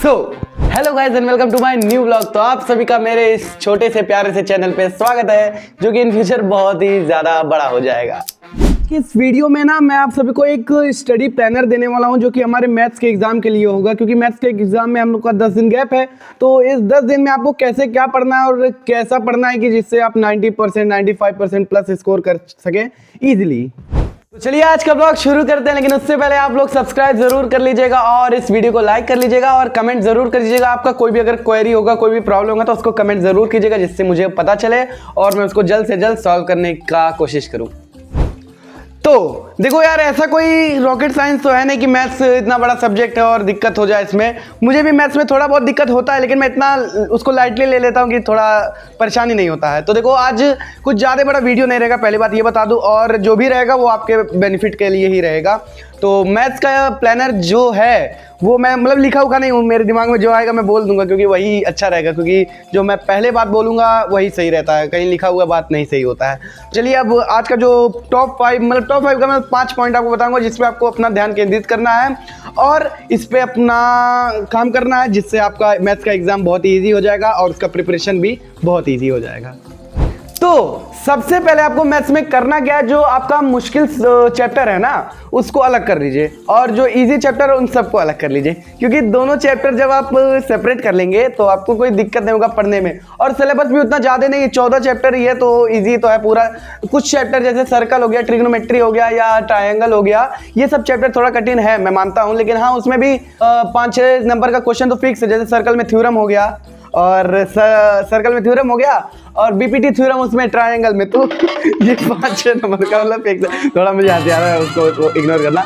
So hello guys and welcome to my new vlog. तो आप सभी का मेरे इस छोटे से प्यारे से चैनल पे स्वागत है, जो कि इन फ्यूचर बहुत ही ज़्यादा बड़ा हो जाएगा। इस वीडियो में ना मैं आप सभी को एक स्टडी प्लानर देने वाला हूं, जो कि हमारे मैथ्स के एग्जाम के लिए होगा, क्योंकि मैथ्स के एग्जाम में हम लोग का 10 दिन गैप है। तो इस 10 दिन में आपको कैसे क्या पढ़ना है और कैसा पढ़ना है कि जिससे आप 90% 95% प्लस स्कोर कर सकें ईजिली। तो चलिए आज का ब्लॉग शुरू करते हैं, लेकिन उससे पहले आप लोग सब्सक्राइब जरूर कर लीजिएगा और इस वीडियो को लाइक कर लीजिएगा और कमेंट जरूर कर दीजिएगा। आपका कोई भी अगर क्वेरी होगा, कोई भी प्रॉब्लम होगा तो उसको कमेंट जरूर कीजिएगा, जिससे मुझे पता चले और मैं उसको जल्द से जल्द सॉल्व करने का कोशिश करूं। तो देखो यार, ऐसा कोई रॉकेट साइंस तो है नहीं कि मैथ्स इतना बड़ा सब्जेक्ट है और दिक्कत हो जाए इसमें। मुझे भी मैथ्स में थोड़ा बहुत दिक्कत होता है, लेकिन मैं इतना उसको लाइटली ले लेता हूँ कि थोड़ा परेशानी नहीं होता है। तो देखो आज कुछ ज़्यादा बड़ा वीडियो नहीं रहेगा, पहली बात ये बता दूँ, और जो भी रहेगा वो आपके बेनिफिट के लिए ही रहेगा। तो मैथ्स का प्लानर जो है वो मैं मतलब लिखा उखा नहीं हूँ, मेरे दिमाग में जो आएगा मैं बोल दूंगा, क्योंकि वही अच्छा रहेगा, क्योंकि जो मैं पहले बात बोलूँगा वही सही रहता है, कहीं लिखा हुआ बात नहीं सही होता है। चलिए अब आज का जो टॉप 5 मतलब टॉप 5 का मैं 5 पॉइंट आपको बताऊंगा, जिसपे आपको अपना ध्यान केंद्रित करना है और इस पे अपना काम करना है, जिससे आपका मैथ्स का एग्जाम बहुत ईजी हो जाएगा और उसका प्रिपरेशन भी बहुत ईजी हो जाएगा। तो सबसे पहले आपको मैथ्स में करना क्या है, जो आपका मुश्किल चैप्टर है ना उसको अलग कर लीजिए और जो इजी चैप्टर है उन सबको अलग कर लीजिए, क्योंकि दोनों चैप्टर जब आप सेपरेट कर लेंगे तो आपको कोई दिक्कत नहीं होगा पढ़ने में। और सिलेबस भी उतना ज़्यादा नहीं है, 14 चैप्टर ये तो इजी तो है पूरा। कुछ चैप्टर जैसे सर्कल हो गया, ट्रिग्नोमेट्री हो गया या ट्रायंगल हो गया, ये सब चैप्टर थोड़ा कठिन है मैं मानता हूँ, लेकिन हाँ उसमें भी 5-6 नंबर का क्वेश्चन तो फिक्स है। जैसे सर्कल में थ्योरम हो गया और सर्कल में थ्योरम हो गया और बीपीटी थ्योरम उसमें ट्रायंगल में, तो ये 5-6 नंबर का मतलब फिक्स है। थोड़ा मुझे हंसी आ रहा है, उसको इग्नोर करना।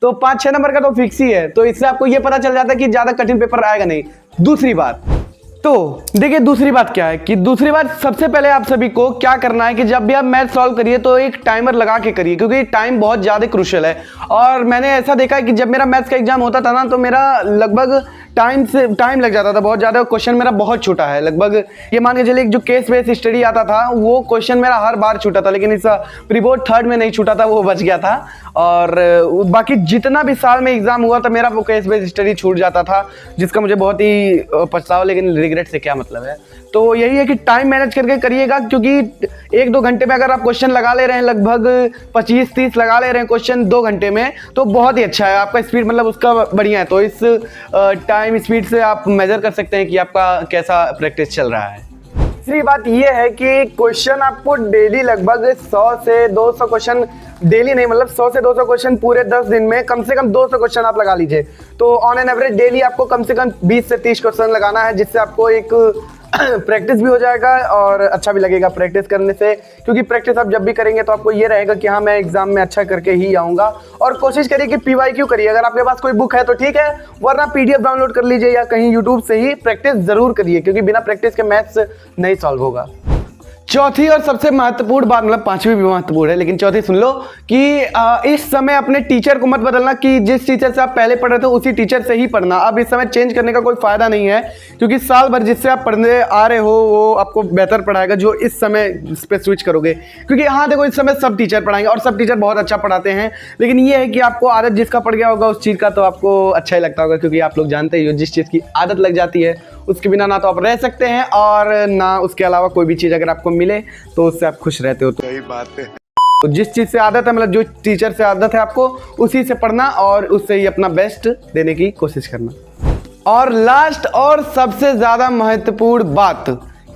तो 5-6 नंबर का तो फिक्स ही है, तो इससे आपको ये पता चल जाता है कि ज़्यादा कठिन पेपर आएगा नहीं। दूसरी बात तो देखिए, दूसरी बात क्या है कि दूसरी बात सबसे पहले आप सभी को क्या करना है कि जब भी आप मैथ सॉल्व करिए तो एक टाइमर लगा के करिए, क्योंकि टाइम बहुत ज़्यादा क्रूशियल है। और मैंने ऐसा देखा है कि जब मेरा मैथ्स का एग्जाम होता था ना, तो मेरा लगभग टाइम लग जाता था बहुत ज़्यादा। क्वेश्चन मेरा बहुत छोटा है, लगभग ये मान के चलिए जो केस बेस स्टडी आता था वो क्वेश्चन मेरा हर बार छूटा था, लेकिन इस प्री बोर्ड 3rd में नहीं छूटा था, वो बच गया था। और बाकी जितना भी साल में एग्जाम हुआ था मेरा वो केस बेस स्टडी छूट जाता था, जिसका मुझे बहुत ही पछतावा, लेकिन रिग्रेट से क्या मतलब है। तो यही है कि टाइम मैनेज करके करिएगा, क्योंकि 1-2 घंटे में अगर आप क्वेश्चन लगा ले रहे हैं, लगभग 25-30 लगा ले रहे हैं क्वेश्चन 2 घंटे में, तो बहुत ही अच्छा है। आपका स्पीड मतलब उसका बढ़िया है। तो इस टाइम स्पीड से आप मेजर कर सकते हैं कि आपका कैसा प्रैक्टिस चल रहा है। तीसरी बात यह है कि क्वेश्चन आपको डेली लगभग 100 से 200 क्वेश्चन, डेली नहीं मतलब 100 से 200 क्वेश्चन पूरे 10 दिन में कम से कम 200 क्वेश्चन आप लगा लीजिए। तो ऑन एन एवरेज डेली आपको कम से कम 20 से 30 क्वेश्चन लगाना है, जिससे आपको एक प्रैक्टिस भी हो जाएगा और अच्छा भी लगेगा प्रैक्टिस करने से, क्योंकि प्रैक्टिस आप जब भी करेंगे तो आपको ये रहेगा कि हाँ मैं एग्जाम में अच्छा करके ही आऊँगा। और कोशिश करिए कि PYQ करिए, अगर आपके पास कोई बुक है तो ठीक है, वरना PDF डाउनलोड कर लीजिए या कहीं यूट्यूब से ही प्रैक्टिस जरूर करिए, क्योंकि बिना प्रैक्टिस के मैथ्स नहीं सॉल्व होगा। चौथी और सबसे महत्वपूर्ण बात, मतलब 5वीं भी महत्वपूर्ण है लेकिन चौथी सुन लो, कि इस समय अपने टीचर को मत बदलना, कि जिस टीचर से आप पहले पढ़ रहे थे उसी टीचर से ही पढ़ना। अब इस समय चेंज करने का कोई फायदा नहीं है, क्योंकि साल भर जिससे आप पढ़ने आ रहे हो वो आपको बेहतर पढ़ाएगा जो इस समय इस पर स्विच करोगे। क्योंकि हाँ देखो, इस समय सब टीचर पढ़ाएंगे और सब टीचर बहुत अच्छा पढ़ाते हैं, लेकिन ये है कि आपको आदत जिसका पड़ गया होगा उस चीज़ का तो आपको अच्छा ही लगता होगा, क्योंकि आप लोग जानते ही हो जिस चीज़ की आदत लग जाती है उसके बिना ना तो आप रह सकते हैं और ना उसके अलावा कोई भी चीज़ अगर आपको मिले तो उससे आप खुश रहते हो। तो यही बात है, तो जिस चीज़ से आदत है, मतलब जो टीचर से आदत है आपको उसी से पढ़ना और उससे ही अपना बेस्ट देने की कोशिश करना। और लास्ट और सबसे ज़्यादा महत्वपूर्ण बात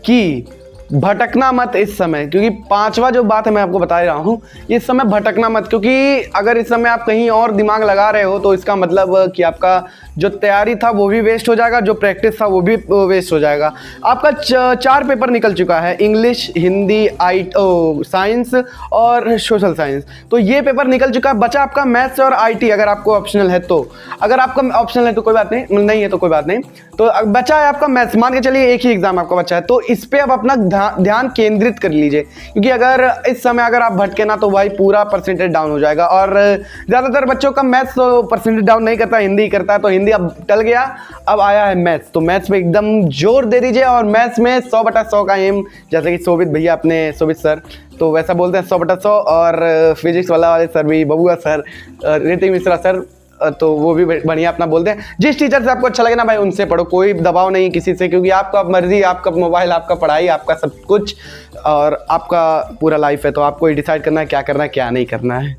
कि भटकना मत इस समय, क्योंकि 5वां जो बात है मैं आपको बता रहा हूँ, इस समय भटकना मत, क्योंकि अगर इस समय आप कहीं और दिमाग लगा रहे हो तो इसका मतलब कि आपका जो तैयारी था वो भी वेस्ट हो जाएगा, जो प्रैक्टिस था वो भी वेस्ट हो जाएगा। आपका 4 पेपर निकल चुका है, इंग्लिश, हिंदी, साइंस और सोशल साइंस, तो ये पेपर निकल चुका है। बचा आपका मैथ्स और IT, अगर आपको ऑप्शनल है तो। अगर आपका ऑप्शनल है तो कोई बात नहीं, नहीं है तो कोई बात नहीं। तो बचा है आपका मैथ्स, मान के चलिए एक ही एग्जाम आपका बचा है, तो इस पर आप अपना ध्यान केंद्रित कर लीजिए, क्योंकि अगर इस समय अगर आप भटके ना तो भाई पूरा परसेंटेज डाउन हो जाएगा। और ज़्यादातर बच्चों का मैथ्स तो परसेंटेज डाउन नहीं करता, हिंदी करता है, तो हिंदी अब टल गया, अब आया है मैथ्स। तो मैथ्स में एकदम जोर दे दीजिए और मैथ्स में 100/100 का एम, जैसे कि शोभित भैया अपने शोभित सर तो वैसा बोलते हैं 100/100, और फिजिक्स वाले सर भी बबुआ सर, ऋतिक मिश्रा सर तो वो भी बढ़िया अपना बोलते हैं। जिस टीचर से आपको अच्छा लगे ना भाई उनसे पढ़ो, कोई दबाव नहीं किसी से, क्योंकि आपका मर्जी, आपका मोबाइल, आपका पढ़ाई, आपका सब कुछ और आपका पूरा लाइफ है, तो आपको ही डिसाइड करना है क्या करना है क्या नहीं करना है।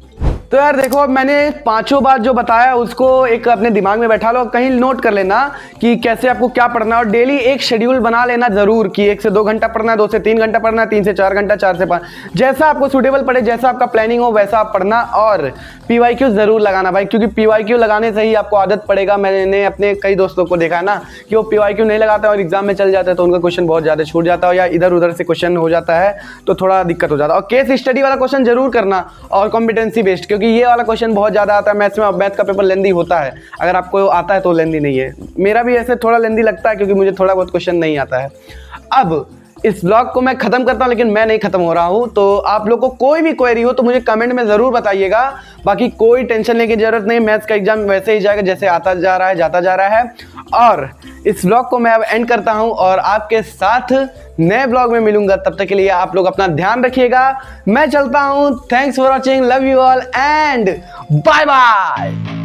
तो यार देखो, मैंने 5 बार जो बताया उसको एक अपने दिमाग में बैठा लो, कहीं नोट कर लेना कि कैसे आपको क्या पढ़ना है, और डेली एक शेड्यूल बना लेना ज़रूर कि 1 से 2 घंटा पढ़ना है, 2 से 3 घंटा पढ़ना है, 3 से 4 घंटा, 4 से 5, जैसा आपको सूटेबल पड़े, जैसा आपका प्लानिंग हो वैसा आप पढ़ना। और PYQ ज़रूर लगाना भाई, क्योंकि PYQ लगाने से ही आपको आदत पड़ेगा। मैंने अपने कई दोस्तों को देखा है ना कि वो PYQ नहीं लगाते और एग्जाम में चल जाता है तो उनका क्वेश्चन बहुत ज़्यादा छूट जाता है, या इधर उधर से क्वेश्चन हो जाता है तो थोड़ा दिक्कत हो जाता है। और केस स्टडी वाला क्वेश्चन जरूर करना और कॉम्पिटेंसी बेस्ड, क्योंकि ये वाला क्वेश्चन बहुत ज़्यादा आता है मैथ्स में। मैथ का पेपर लेंदी होता है, अगर आपको आता है तो लेंदी नहीं है। मेरा भी ऐसे थोड़ा लेंदी लगता है क्योंकि मुझे थोड़ा बहुत क्वेश्चन नहीं आता है। अब इस ब्लॉग को मैं खत्म करता हूं, लेकिन मैं नहीं खत्म हो रहा हूं। तो आप लोग को कोई भी क्वेरी हो तो मुझे कमेंट में ज़रूर बताइएगा। बाकी कोई टेंशन लेने की ज़रूरत नहीं, मैथ्स का एग्जाम वैसे ही जाएगा जैसे आता जा रहा है, जाता जा रहा है। और इस ब्लॉग को मैं अब एंड करता हूं और आपके साथ नए ब्लॉग में मिलूंगा। तब तक के लिए आप लोग अपना ध्यान रखिएगा। मैं चलता हूं। Thanks for watching, love you all and bye bye.